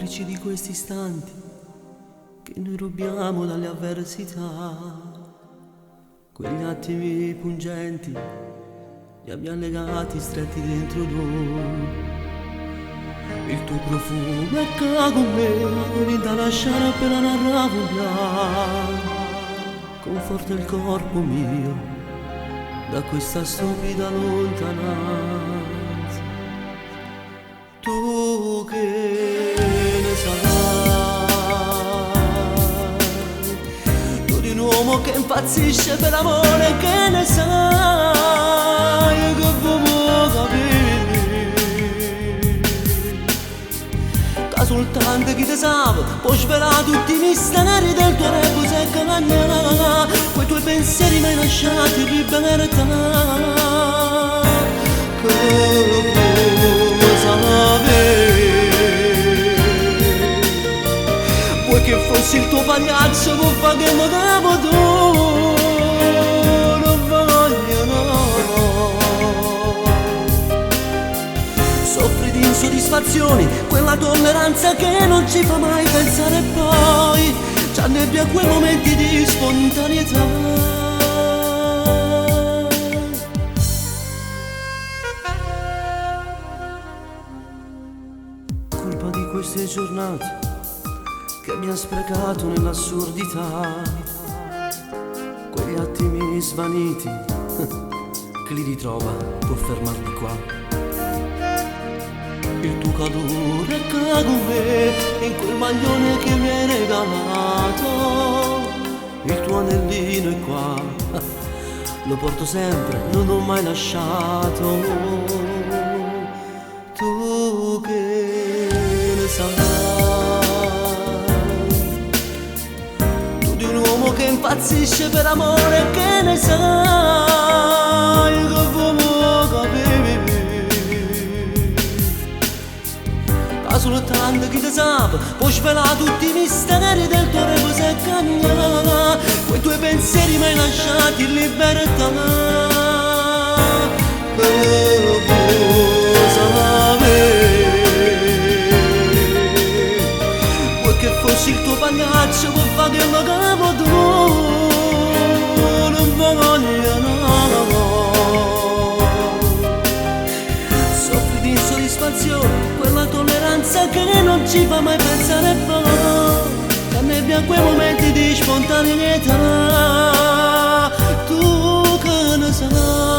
complici di questi istanti che noi rubiamo dalle avversità. Quegli attimi pungenti li abbiamo legati stretti dentro noi. Il tuo profumo è con me, mi da lasciare appena la voglia. Conforta il corpo mio da questa stupida lontananza. Tu che ne sai, tu di un uomo che impazzisce per amore, che ne sai, che vuoi capire, che soltanto chi te sa può svelare tutti i misteri del tuo ego se cagna, quei tuoi pensieri mai lasciati in libertà. Vuoi che fossi il tuo pagliaccio con fa che mi capo tu? Non voglio, no. Soffri di insoddisfazioni, quella tolleranza che non ci fa mai pensare poi. Ci annebbia quei momenti di spontaneità. Colpa di queste giornate che abbiamo sprecato nell'assurdità, quegli attimi svaniti, chi li ritrova può fermarli qua. Il tuo calore con me in quel maglione che mi hai regalato, il tuo anellino è qua, lo porto sempre, non l'ho mai lasciato. Tu che ne sai, tu di un uomo che impazzisce per amore, che ne sai, che vuoi capire, che soltanto chi te sa può svelare tutti i misteri del tuo ego se cagna, quei tuoi pensieri mai lasciati in libertà. Fossi il tuo pagliaccio con fa che mi capo tu, non voglio, no. Soffri di insoddisfazione, quella tolleranza che non ci fa mai pensare poi. Ci annebbia quei momenti di spontaneità. Tu che ne sai.